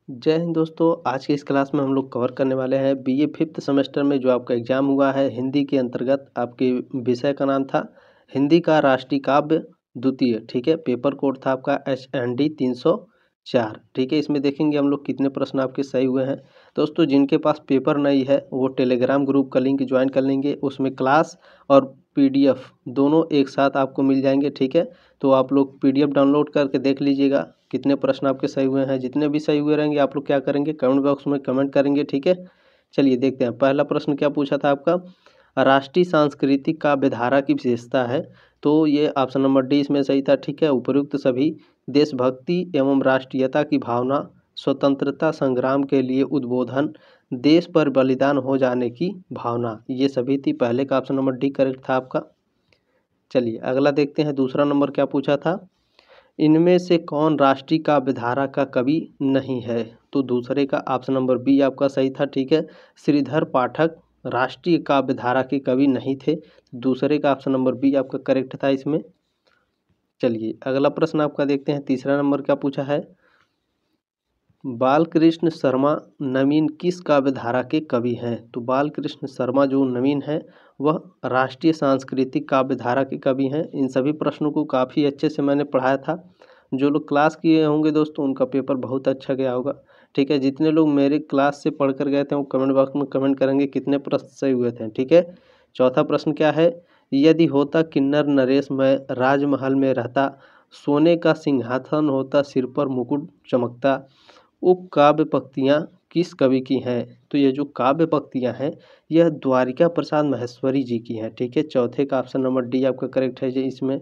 जय हिंद दोस्तों। आज के इस क्लास में हम लोग कवर करने वाले हैं बीए फिफ्थ सेमेस्टर में जो आपका एग्जाम हुआ है हिंदी के अंतर्गत। आपके विषय का नाम था हिंदी का राष्ट्रीय काव्य द्वितीय। ठीक है, पेपर कोड था आपका HND 304। ठीक है, इसमें देखेंगे हम लोग कितने प्रश्न आपके सही हुए हैं। दोस्तों, जिनके पास पेपर नहीं है वो टेलीग्राम ग्रुप का लिंक ज्वाइन कर लेंगे, उसमें क्लास और PDF दोनों एक साथ आपको मिल जाएंगे। ठीक है, तो आप लोग PDF डाउनलोड करके देख लीजिएगा कितने प्रश्न आपके सही हुए हैं। जितने भी सही हुए रहेंगे आप लोग क्या करेंगे, कमेंट बॉक्स में कमेंट करेंगे। ठीक है, चलिए देखते हैं। पहला प्रश्न क्या पूछा था आपका, राष्ट्रीय सांस्कृतिक काव्यधारा की विशेषता है। तो ये ऑप्शन नंबर डी इसमें सही था। ठीक है, उपयुक्त सभी देशभक्ति एवं राष्ट्रीयता की भावना, स्वतंत्रता संग्राम के लिए उद्बोधन, देश पर बलिदान हो जाने की भावना, ये सभी थी। पहले का ऑप्शन नंबर डी करेक्ट था आपका। चलिए अगला देखते हैं। दूसरा नंबर क्या पूछा था, इनमें से कौन राष्ट्रीय काव्यधारा का कवि नहीं है। तो दूसरे का ऑप्शन नंबर बी आपका सही था। ठीक है, श्रीधर पाठक राष्ट्रीय काव्यधारा के कवि नहीं थे। दूसरे का ऑप्शन नंबर बी आपका करेक्ट था इसमें। चलिए अगला प्रश्न आपका देखते हैं। तीसरा नंबर क्या पूछा है, बालकृष्ण शर्मा नवीन किस काव्यधारा के कवि हैं। तो बालकृष्ण शर्मा जो नवीन है वह राष्ट्रीय सांस्कृतिक काव्यधारा के कवि हैं। इन सभी प्रश्नों को काफ़ी अच्छे से मैंने पढ़ाया था। जो लोग क्लास किए होंगे दोस्तों उनका पेपर बहुत अच्छा गया होगा। ठीक है, जितने लोग मेरे क्लास से पढ़ कर गए थे वो कमेंट बॉक्स में कमेंट करेंगे कितने प्रश्न सही हुए थे। ठीक है, चौथा प्रश्न क्या है, यदि होता किन्नर नरेश मैं राजमहल में रहता, सोने का सिंहासन होता सिर पर मुकुट चमकता, उप काव्य पंक्तियाँ किस कवि की हैं। तो ये जो काव्य पंक्तियाँ हैं यह द्वारिका प्रसाद महेश्वरी जी की हैं। ठीक है, चौथे का ऑप्शन नंबर डी आपका करेक्ट है जी इसमें।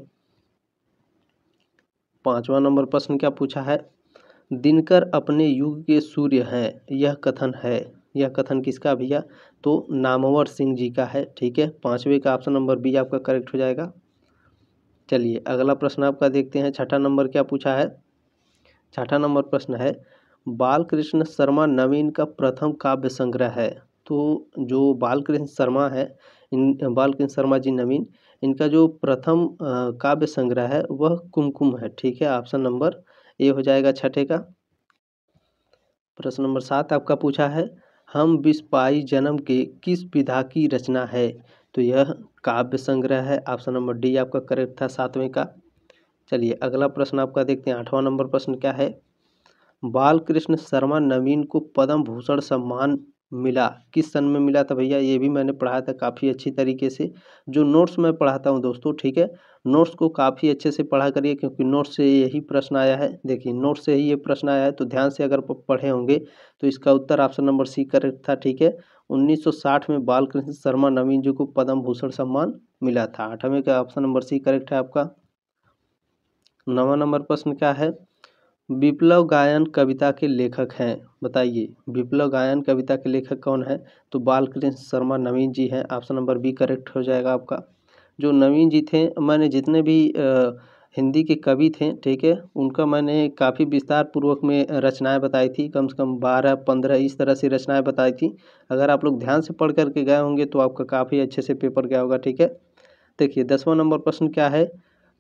पांचवा नंबर प्रश्न क्या पूछा है, दिनकर अपने युग के सूर्य हैं यह कथन है। यह कथन किसका भैया, तो नामवर सिंह जी का है। ठीक है, पांचवे का ऑप्शन नंबर बी आपका करेक्ट हो जाएगा। चलिए अगला प्रश्न आपका देखते हैं। छठा नंबर क्या पूछा है, छठा नंबर प्रश्न है, बालकृष्ण शर्मा नवीन का प्रथम काव्य संग्रह है। तो जो बालकृष्ण शर्मा है, इन बालकृष्ण शर्मा जी नवीन, इनका जो प्रथम काव्य संग्रह है वह कुमकुम है। ठीक है, ऑप्शन नंबर ए हो जाएगा छठे का। प्रश्न नंबर 7 आपका पूछा है, हम बिस्पाई जन्म के किस विधा की रचना है। तो यह काव्य संग्रह है। ऑप्शन नंबर डी आपका करेक्ट था सातवें का। चलिए अगला प्रश्न आपका देखते हैं। आठवां नंबर प्रश्न क्या है, बालकृष्ण शर्मा नवीन को पद्म भूषण सम्मान मिला किस सन में मिला था भैया। ये भी मैंने पढ़ाया था काफ़ी अच्छी तरीके से। जो नोट्स मैं पढ़ाता हूँ दोस्तों, ठीक है, नोट्स को काफ़ी अच्छे से पढ़ा करिए क्योंकि नोट्स से यही प्रश्न आया है। देखिए नोट्स से ही ये प्रश्न आया है, तो ध्यान से अगर पढ़े होंगे तो इसका उत्तर ऑप्शन नंबर सी करेक्ट था। ठीक है, 1960 में बालकृष्ण शर्मा नवीन जी को पद्म भूषण सम्मान मिला था। आठवें का ऑप्शन नंबर सी करेक्ट है आपका। नवा नंबर प्रश्न क्या है, विप्लव गायन कविता के लेखक हैं। बताइए विप्लव गायन कविता के लेखक कौन है। तो बालकृष्ण शर्मा नवीन जी हैं। ऑप्शन नंबर बी करेक्ट हो जाएगा आपका। जो नवीन जी थे, मैंने जितने भी हिंदी के कवि थे, ठीक है, उनका मैंने काफ़ी विस्तार पूर्वक में रचनाएं बताई थी। कम से कम 12-15 इस तरह से रचनाएं बताई थी। अगर आप लोग ध्यान से पढ़ करके गए होंगे तो आपका काफ़ी अच्छे से पेपर गया होगा। ठीक है, देखिए 10वां नंबर प्रश्न क्या है,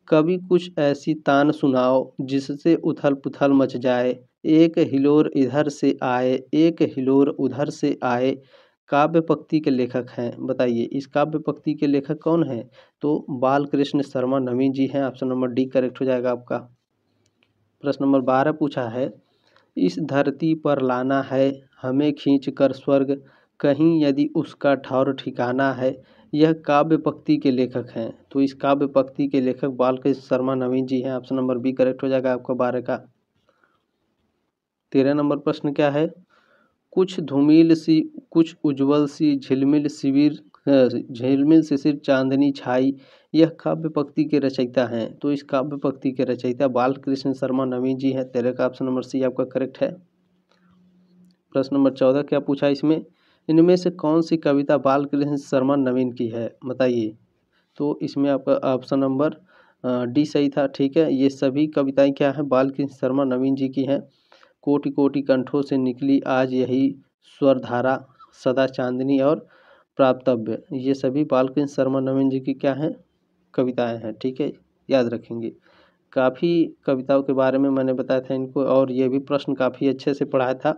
कभी कुछ ऐसी तान सुनाओ जिससे उथल पुथल मच जाए, एक हिलोर इधर से आए एक हिलोर उधर से आए, काव्य पंक्ति के लेखक हैं। बताइए इस काव्य पंक्ति के लेखक कौन हैं। तो बालकृष्ण शर्मा नवीन जी हैं। ऑप्शन नंबर डी करेक्ट हो जाएगा आपका। प्रश्न नंबर 12 पूछा है, इस धरती पर लाना है हमें खींच कर स्वर्ग, कहीं यदि उसका ठौर ठिकाना है, यह काव्य पंक्ति के लेखक हैं। तो इस काव्य पंक्ति के लेखक बालकृष्ण शर्मा नवीन जी हैं। ऑप्शन नंबर बी करेक्ट हो जाएगा आपका 12 का। 13 नंबर प्रश्न क्या है, कुछ धूमिल सी कुछ उज्ज्वल सी झिलमिल शिविर झिलमिल शिशिर चांदनी छाई, यह काव्य पंक्ति के रचयिता हैं। तो इस काव्य पंक्ति के रचयिता बालकृष्ण शर्मा नवीन जी हैं। 13 का ऑप्शन नंबर सी आपका करेक्ट है। प्रश्न नंबर 14 क्या पूछा इसमें, इनमें से कौन सी कविता बालकृष्ण शर्मा नवीन की है। बताइए, तो इसमें आपका ऑप्शन नंबर डी सही था। ठीक है, ये सभी कविताएं क्या हैं, बालकृष्ण शर्मा नवीन जी की हैं। कोटि कोटि कंठों से निकली आज यही स्वरधारा, सदा चांदनी और प्राप्तव्य, ये सभी बालकृष्ण शर्मा नवीन जी की क्या हैं, कविताएं हैं। ठीक है, याद रखेंगे। काफ़ी कविताओं के बारे में मैंने बताया था इनको, और ये भी प्रश्न काफ़ी अच्छे से पढ़ाया था।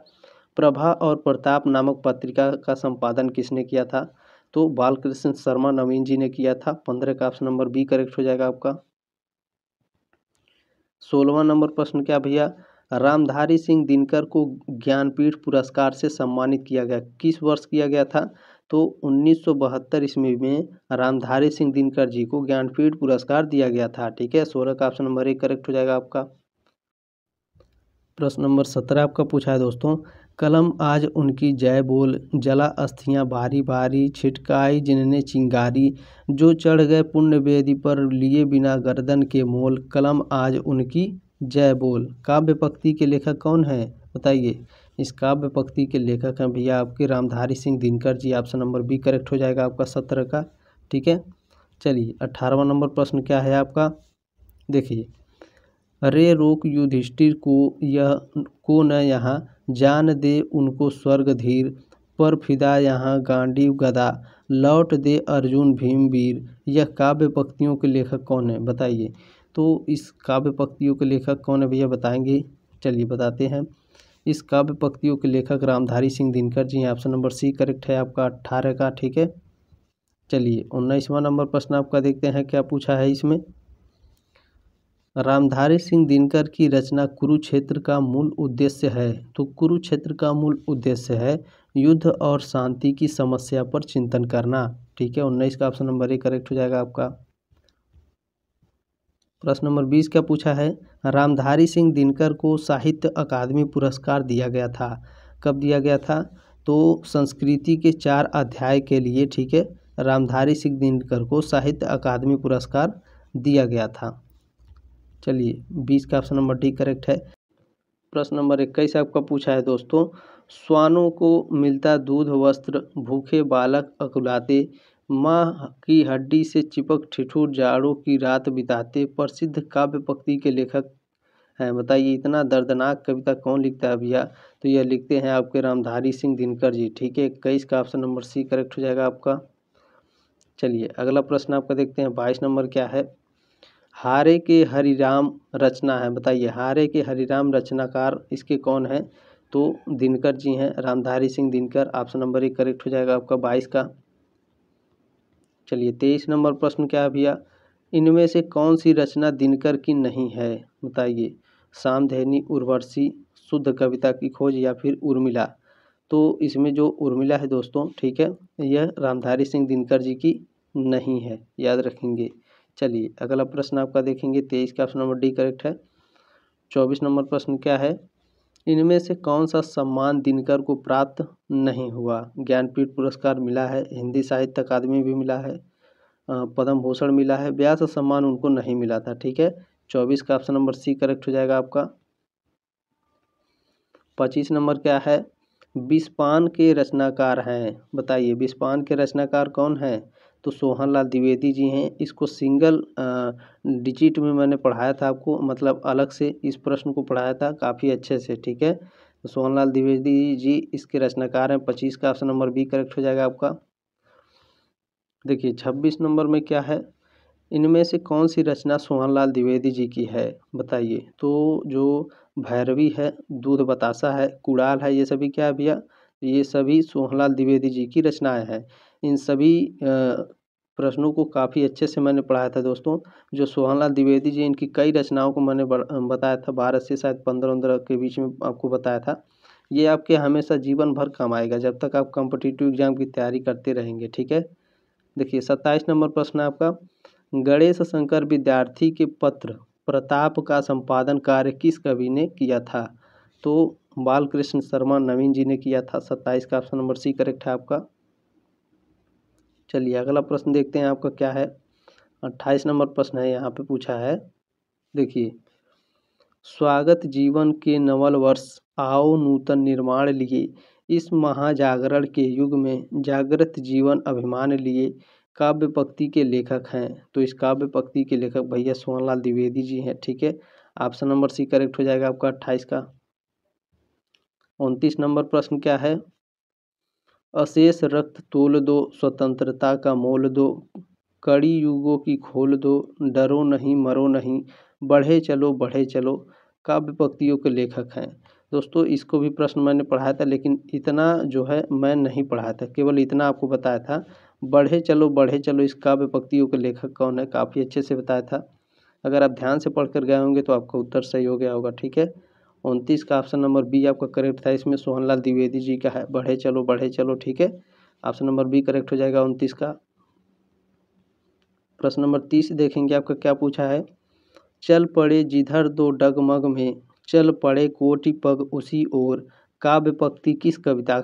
प्रभा और प्रताप नामक पत्रिका का संपादन किसने किया था? तो बालकृष्ण शर्मा नवीन जी ने किया था। 15 का ऑप्शन नंबर बी करेक्ट हो जाएगा आपका। 16वां नंबर प्रश्न क्या भैया, रामधारी सिंह दिनकर को ज्ञानपीठ पुरस्कार से सम्मानित किया गया, किस वर्ष किया गया था? तो 1972 ईस्वी में रामधारी सिंह दिनकर जी को ज्ञानपीठ पुरस्कार दिया गया था। ठीक है, 16 का ऑप्शन नंबर ए करेक्ट हो जाएगा आपका। प्रश्न नंबर 17 आपका पूछा है दोस्तों, कलम आज उनकी जय बोल, जला अस्थियां बारी बारी, छिटकाई जिनने चिंगारी, जो चढ़ गए पुण्य वेदी पर लिए बिना गर्दन के मोल, कलम आज उनकी जय बोल। काव्य पंक्ति के लेखक कौन है बताइए? इस काव्य पंक्ति के लेखक हैं भैया आपके Ramdhari Singh Dinkar ji. Option number B correct हो जाएगा आपका 17 का। ठीक है, चलिए 18वां नंबर प्रश्न क्या है आपका, देखिए, रे रोक युधिष्ठिर को न यहाँ, जान दे उनको स्वर्ग धीर, पर फिदा यहाँ गांडीव गदा, लौट दे अर्जुन भीम वीर। यह काव्य पंक्तियों के लेखक कौन है बताइए? तो इस काव्य पंक्तियों के लेखक कौन है भैया बताएंगे? चलिए बताते हैं। इस काव्य पंक्तियों के लेखक रामधारी सिंह दिनकर जी हैं। ऑप्शन नंबर सी करेक्ट है आपका 18 का। ठीक है, चलिए 19वां नंबर प्रश्न आपका देखते हैं क्या पूछा है इसमें। रामधारी सिंह दिनकर की रचना कुरुक्षेत्र का मूल उद्देश्य है, तो कुरुक्षेत्र का मूल उद्देश्य है युद्ध और शांति की समस्या पर चिंतन करना। ठीक है, 19 का ऑप्शन नंबर ए करेक्ट हो जाएगा आपका। प्रश्न नंबर 20 क्या पूछा है, रामधारी सिंह दिनकर को साहित्य अकादमी पुरस्कार दिया गया था, कब दिया गया था? तो संस्कृति के 4 अध्याय के लिए, ठीक है, रामधारी सिंह दिनकर को साहित्य अकादमी पुरस्कार दिया गया था। चलिए 20 का ऑप्शन नंबर डी करेक्ट है। प्रश्न नंबर 21 आपका पूछा है दोस्तों, श्वानों को मिलता दूध वस्त्र, भूखे बालक अकुलाते, माँ की हड्डी से चिपक ठिठुर जाड़ों की रात बिताते, प्रसिद्ध काव्य पंक्ति के लेखक हैं बताइए? इतना दर्दनाक कविता कौन लिखता है भैया? तो यह लिखते हैं आपके रामधारी सिंह दिनकर जी। ठीक है, 21 का ऑप्शन नंबर सी करेक्ट हो जाएगा आपका। चलिए अगला प्रश्न आपका देखते हैं, 22 नंबर क्या है, हारे के हरिराम रचना है बताइए? हारे के हरिराम रचनाकार इसके कौन है? तो दिनकर जी हैं, Ramdhari Singh Dinkar. Option number A correct हो जाएगा आपका 22 का। चलिए 23 नंबर प्रश्न क्या है भैया, इनमें से कौन सी रचना दिनकर की नहीं है बताइए? सामधेनी, उर्वशी, शुद्ध कविता की खोज, या फिर उर्मिला। तो इसमें जो उर्मिला है दोस्तों, ठीक है, यह रामधारी सिंह दिनकर जी की नहीं है, याद रखेंगे। चलिए अगला प्रश्न आपका देखेंगे, 23 का ऑप्शन नंबर डी करेक्ट है। 24 नंबर प्रश्न क्या है, इनमें से कौन सा सम्मान दिनकर को प्राप्त नहीं हुआ? ज्ञानपीठ पुरस्कार मिला है, हिंदी साहित्य अकादमी भी मिला है, पद्म भूषण मिला है, व्यास सम्मान उनको नहीं मिला था। ठीक है, 24 का ऑप्शन नंबर सी करेक्ट हो जाएगा आपका। 25 नंबर क्या है, विस्पान के रचनाकार हैं बताइए? विस्पान के रचनाकार कौन हैं? तो सोहनलाल द्विवेदी जी हैं। इसको सिंगल डिजिट में मैंने पढ़ाया था आपको, मतलब अलग से इस प्रश्न को पढ़ाया था काफ़ी अच्छे से। ठीक है, तो सोहनलाल द्विवेदी जी इसके रचनाकार हैं। 25 का ऑप्शन नंबर बी करेक्ट हो जाएगा आपका। देखिए 26 नंबर में क्या है, इनमें से कौन सी रचना सोहनलाल द्विवेदी जी की है बताइए? तो जो भैरवी है, दूध बतासा है, कुड़ाल है, ये सभी क्या है भैया? ये सभी सोहनलाल द्विवेदी जी की रचनाएं हैं। इन सभी प्रश्नों को काफ़ी अच्छे से मैंने पढ़ाया था दोस्तों। जो सोहनलाल द्विवेदी जी, इनकी कई रचनाओं को मैंने बताया था, 12 से शायद 15 के बीच में आपको बताया था। ये आपके हमेशा जीवन भर काम आएगा जब तक आप कॉम्पिटिटिव एग्जाम की तैयारी करते रहेंगे। ठीक है, देखिए 27 नंबर प्रश्न है आपका, गणेश शंकर विद्यार्थी के पत्र प्रताप का संपादन कार्य किस कवि ने किया था? तो बालकृष्ण शर्मा नवीन जी ने किया था। 27 का ऑप्शन नंबर सी करेक्ट है आपका। चलिए अगला प्रश्न देखते हैं आपका क्या है, 28 नंबर प्रश्न है, यहाँ पे पूछा है, देखिए, स्वागत जीवन के नवल वर्ष, आओ नूतन निर्माण लिए, इस महाजागरण के युग में जागृत जीवन अभिमान लिए, काव्य पंक्ति के लेखक हैं। तो इस काव्य पंक्ति के लेखक भैया सोहनलाल द्विवेदी जी हैं। ठीक है, ऑप्शन नंबर सी करेक्ट हो जाएगा आपका 28 का। 29 नंबर प्रश्न क्या है, अशेष रक्त तोल दो, स्वतंत्रता का मोल दो, कड़ी युगों की खोल दो, डरो नहीं मरो नहीं, बढ़े चलो काव्य पंक्तियों के लेखक हैं। दोस्तों इसको भी प्रश्न मैंने पढ़ाया था, लेकिन इतना जो है मैं नहीं पढ़ाया था, केवल इतना आपको बताया था बढ़े चलो इस काव्य पंक्तियों के लेखक कौन है, काफ़ी अच्छे से बताया था। अगर आप ध्यान से पढ़ कर गए होंगे तो आपका उत्तर सही हो गया होगा। ठीक है, 29 का ऑप्शन नंबर बी आपका करेक्ट था। इसमें सोहनलाल द्विवेदी जी का है बढ़े चलो। ठीक है, ऑप्शन नंबर बी करेक्ट हो जाएगा 29 का। प्रश्न नंबर 30 देखेंगे आपका क्या पूछा है। चल पड़े जिधर दो डगमग में, चल पड़े कोटि पग उसी ओर, काव्य पंक्ति किस कविता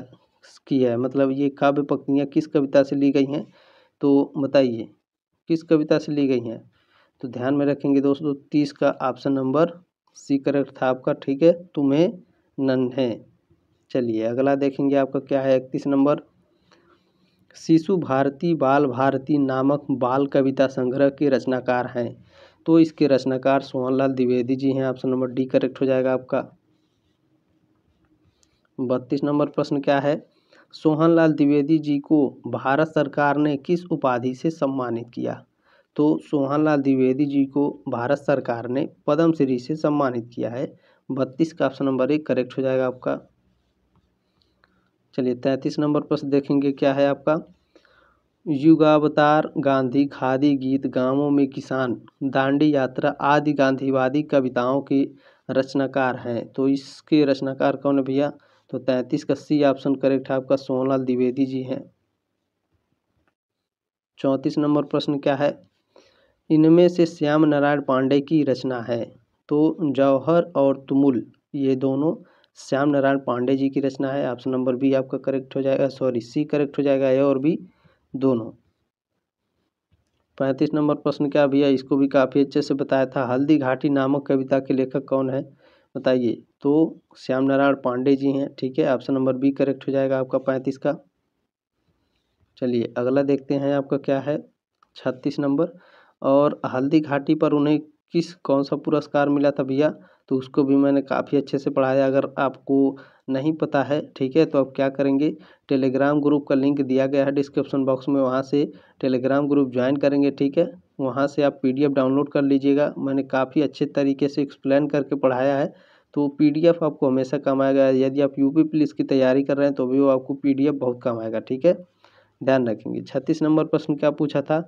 की है। मतलब ये काव्य पंक्तियाँ किस कविता से ली गई हैं, तो बताइए किस कविता से ली गई हैं। तो ध्यान में रखेंगे दोस्तों 30 का ऑप्शन नंबर सी करेक्ट था आपका। ठीक है, तुम्हें नन्हे। चलिए अगला देखेंगे आपका क्या है 31 नंबर। शिशु भारती बाल भारती नामक बाल कविता संग्रह के रचनाकार हैं, तो इसके रचनाकार सोहनलाल द्विवेदी जी हैं। ऑप्शन नंबर डी करेक्ट हो जाएगा आपका। 32 नंबर प्रश्न क्या है। सोहनलाल द्विवेदी जी को भारत सरकार ने किस उपाधि से सम्मानित किया। तो सोहनलाल द्विवेदी जी को भारत सरकार ने पद्म श्री से सम्मानित किया है। 32 का ऑप्शन नंबर 1 करेक्ट हो जाएगा आपका। चलिए 33 नंबर प्रश्न देखेंगे क्या है आपका। युगावतार, गांधी, खादी गीत, गांवों में किसान, दांडी यात्रा आदि गांधीवादी कविताओं के रचनाकार हैं, तो इसके रचनाकार कौन है भैया। तो 33 का सी ऑप्शन करेक्ट है आपका, सोहनलाल द्विवेदी जी हैं। 34 नंबर प्रश्न क्या है। इनमें से श्याम नारायण पांडे की रचना है, तो जौहर और तुमुल ये दोनों श्याम नारायण पांडे जी की रचना है। ऑप्शन नंबर बी आपका करेक्ट हो जाएगा, सॉरी सी करेक्ट हो जाएगा, ए और बी दोनों। 35 नंबर प्रश्न क्या भैया, इसको भी काफ़ी अच्छे से बताया था। हल्दी घाटी नामक कविता के लेखक कौन है, बताइए। तो श्याम नारायण पांडे जी हैं। ठीक है, ऑप्शन नंबर बी करेक्ट हो जाएगा आपका 35 का। चलिए अगला देखते हैं आपका क्या है 36 नंबर। और हल्दी घाटी पर उन्हें कौन सा पुरस्कार मिला था भैया, तो उसको भी मैंने काफ़ी अच्छे से पढ़ाया। अगर आपको नहीं पता है, ठीक है, तो आप क्या करेंगे, टेलीग्राम ग्रुप का लिंक दिया गया है डिस्क्रिप्शन बॉक्स में, वहाँ से टेलीग्राम ग्रुप ज्वाइन करेंगे। ठीक है, वहाँ से आप PDF डाउनलोड कर लीजिएगा। मैंने काफ़ी अच्छे तरीके से एक्सप्लेन करके पढ़ाया है, तो PDF आपको हमेशा काम आएगा। यदि आप UP पुलिस की तैयारी कर रहे हैं तो भी वो आपको PDF बहुत काम आएगा। ठीक है, ध्यान रखेंगे। 36 नंबर प्रश्न क्या पूछा था।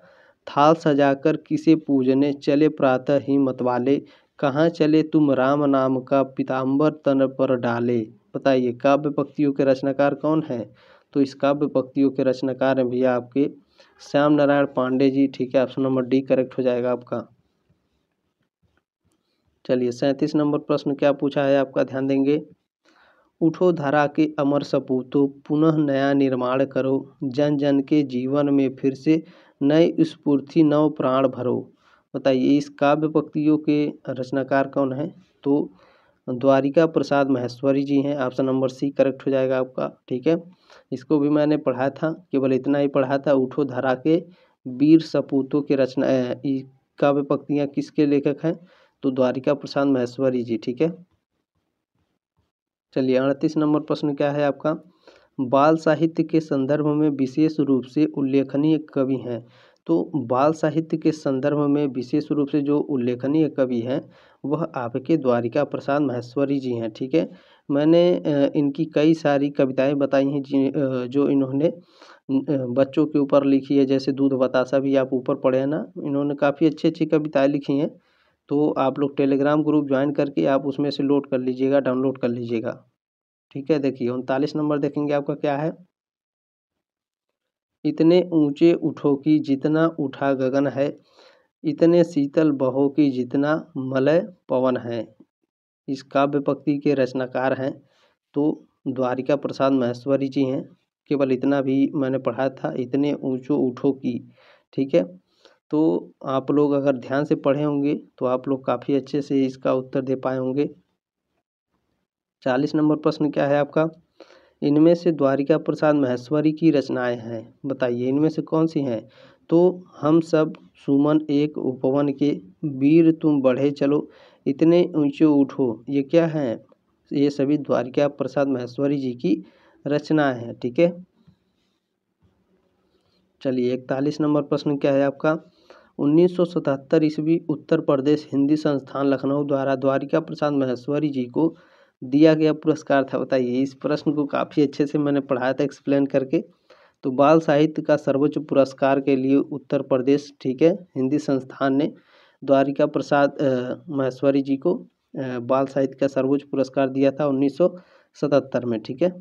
थाल सजाकर किसे पूजने चले प्रातः ही मतवाले, कहाँ चले तुम राम नाम का पीताम्बर तन पर डाले। बताइए काव्य पंक्तियों के रचनाकार कौन है। तो इस काव्य पंक्तियों के रचनाकार हैं भैया आपके श्याम नारायण पांडे जी। ठीक है, ऑप्शन नंबर डी करेक्ट हो जाएगा आपका। चलिए 37 नंबर प्रश्न क्या पूछा है आपका, ध्यान देंगे। उठो धरा के अमर सपूतों, पुनः नया निर्माण करो, जन जन के जीवन में फिर से नई स्फूर्ति नव प्राण भरो। बताइए इस काव्य पंक्तियों के रचनाकार कौन है। तो द्वारिका प्रसाद महेश्वरी जी हैं। ऑप्शन नंबर सी करेक्ट हो जाएगा आपका। ठीक है, इसको भी मैंने पढ़ा था, केवल इतना ही पढ़ा था। उठो धरा के वीर सपूतों के रचना काव्य पंक्तियाँ किसके लेखक हैं, तो द्वारिका प्रसाद महेश्वरी जी। ठीक है, चलिए 38 नंबर प्रश्न क्या है आपका। बाल साहित्य के संदर्भ में विशेष रूप से उल्लेखनीय कवि हैं, तो बाल साहित्य के संदर्भ में विशेष रूप से जो उल्लेखनीय कवि हैं वह आपके द्वारिका प्रसाद महेश्वरी जी हैं। ठीक है, मैंने इनकी कई सारी कविताएं बताई हैं जो इन्होंने बच्चों के ऊपर लिखी है। जैसे दूध बतासा भी आप ऊपर पढ़े हैं ना, इन्होंने काफ़ी अच्छी अच्छी कविताएं लिखी हैं। तो आप लोग टेलीग्राम ग्रुप ज्वाइन करके आप उसमें से लोड कर लीजिएगा, डाउनलोड कर लीजिएगा। ठीक है, देखिए 39 नंबर देखेंगे आपका क्या है। इतने ऊंचे उठो कि जितना उठा गगन है, इतने शीतल बहो की जितना मलय पवन है। इस काव्य पंक्ति के रचनाकार हैं तो द्वारिका प्रसाद महेश्वरी जी हैं। केवल इतना भी मैंने पढ़ा था, इतने ऊंचो उठो की। ठीक है, तो आप लोग अगर ध्यान से पढ़े होंगे तो आप लोग काफ़ी अच्छे से इसका उत्तर दे पाए होंगे। 40 नंबर प्रश्न क्या है आपका। इनमें से द्वारिका प्रसाद महेश्वरी की रचनाएं हैं, बताइए इनमें से कौन सी हैं। तो हम सब, सुमन एक, उपवन के, वीर तुम बढ़े चलो, इतने ऊंचे उठो, ये क्या हैं, ये सभी द्वारिका प्रसाद महेश्वरी जी की रचनाएं हैं। ठीक है, चलिए 41 नंबर प्रश्न क्या है आपका। 1977 ईस्वी उत्तर प्रदेश हिंदी संस्थान लखनऊ द्वारा द्वारिका प्रसाद माहेश्वरी जी को दिया गया पुरस्कार था। बताइए, इस प्रश्न को काफ़ी अच्छे से मैंने पढ़ाया था एक्सप्लेन करके। तो बाल साहित्य का सर्वोच्च पुरस्कार के लिए उत्तर प्रदेश, ठीक है, हिंदी संस्थान ने द्वारिका प्रसाद माहेश्वरी जी को बाल साहित्य का सर्वोच्च पुरस्कार दिया था 1977 में, ठीक है।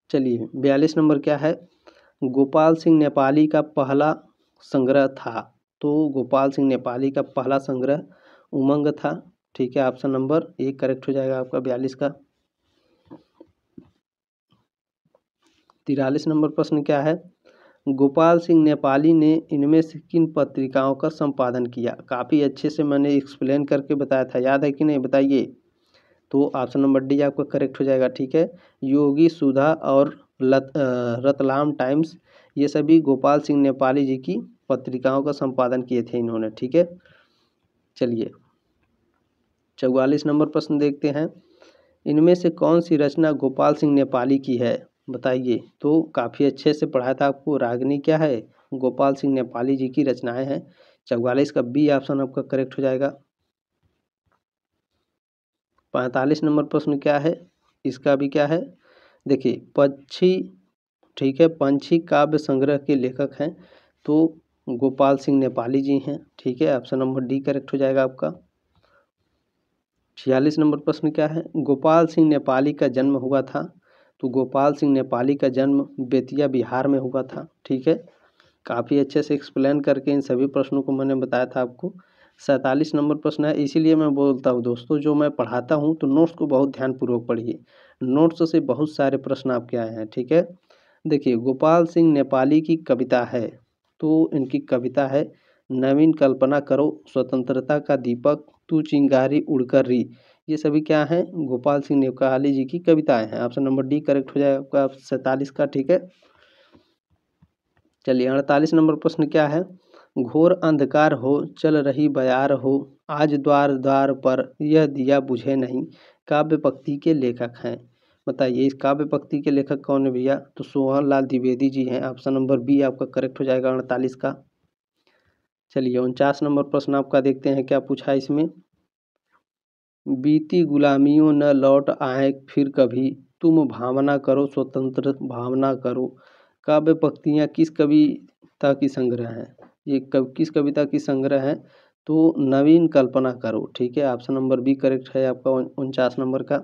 चलिए 42 नंबर क्या है, गोपाल सिंह नेपाली का पहला संग्रह था। तो गोपाल सिंह नेपाली का पहला संग्रह उमंग था, ठीक है। ऑप्शन नंबर 1 करेक्ट हो जाएगा आपका 42 का। 43 नंबर प्रश्न क्या है, गोपाल सिंह नेपाली ने इनमें से किन पत्रिकाओं का संपादन किया। काफ़ी अच्छे से मैंने एक्सप्लेन करके बताया था, याद है कि नहीं बताइए। तो ऑप्शन नंबर डी आपका करेक्ट हो जाएगा, ठीक है। योगी सुधा और रतलाम टाइम्स, ये सभी गोपाल सिंह नेपाली जी की पत्रिकाओं का संपादन किए थे इन्होंने, ठीक है। चलिए 44 नंबर प्रश्न देखते हैं, इनमें से कौन सी रचना गोपाल सिंह नेपाली की है, बताइए। तो काफ़ी अच्छे से पढ़ाया था आपको, रागनी क्या है, गोपाल सिंह नेपाली जी की रचनाएं हैं। 44 का बी ऑप्शन आपका करेक्ट हो जाएगा। 45 नंबर प्रश्न क्या है, इसका भी क्या है, देखिए पक्षी, ठीक है, पंछी काव्य संग्रह के लेखक हैं तो गोपाल सिंह नेपाली जी हैं, ठीक है। ऑप्शन नंबर डी करेक्ट हो जाएगा आपका। 46 नंबर प्रश्न क्या है, गोपाल सिंह नेपाली का जन्म हुआ था। तो गोपाल सिंह नेपाली का जन्म बेतिया बिहार में हुआ था, ठीक है। काफ़ी अच्छे से एक्सप्लेन करके इन सभी प्रश्नों को मैंने बताया था आपको। 47 नंबर प्रश्न है, इसीलिए मैं बोलता हूँ दोस्तों, जो मैं पढ़ाता हूँ तो नोट्स को बहुत ध्यानपूर्वक पढ़िए, नोट्स से बहुत सारे प्रश्न आपके आए हैं, ठीक है। देखिए गोपाल सिंह नेपाली की कविता है, तो इनकी कविता है नवीन कल्पना करो, स्वतंत्रता का दीपक, तू चिंगारी उड़कर री, ये सभी क्या हैं, गोपाल सिंह नेपाली जी की कविताएं हैं। ऑप्शन नंबर डी करेक्ट हो जाएगा आपका 47 का, ठीक है। चलिए 48 नंबर प्रश्न क्या है, घोर अंधकार हो चल रही बयार हो, आज द्वार द्वार पर यह दिया बुझे नहीं, काव्य पंक्ति के लेखक हैं। बताइए इस काव्य पंक्ति के लेखक कौन है भैया, तो सोहन लाल द्विवेदी जी हैं। ऑप्शन नंबर बी आपका करेक्ट हो जाएगा 48 का। चलिए 49 नंबर प्रश्न आपका देखते हैं क्या पूछा इसमें, बीती गुलामियों न लौट आए फिर कभी, तुम भावना करो स्वतंत्र भावना करो, काव्य पंक्तियाँ किस कविता की संग्रह हैं, ये किस कविता की संग्रह है, तो नवीन कल्पना करो, ठीक है। ऑप्शन नंबर बी करेक्ट है आपका 49 नंबर का।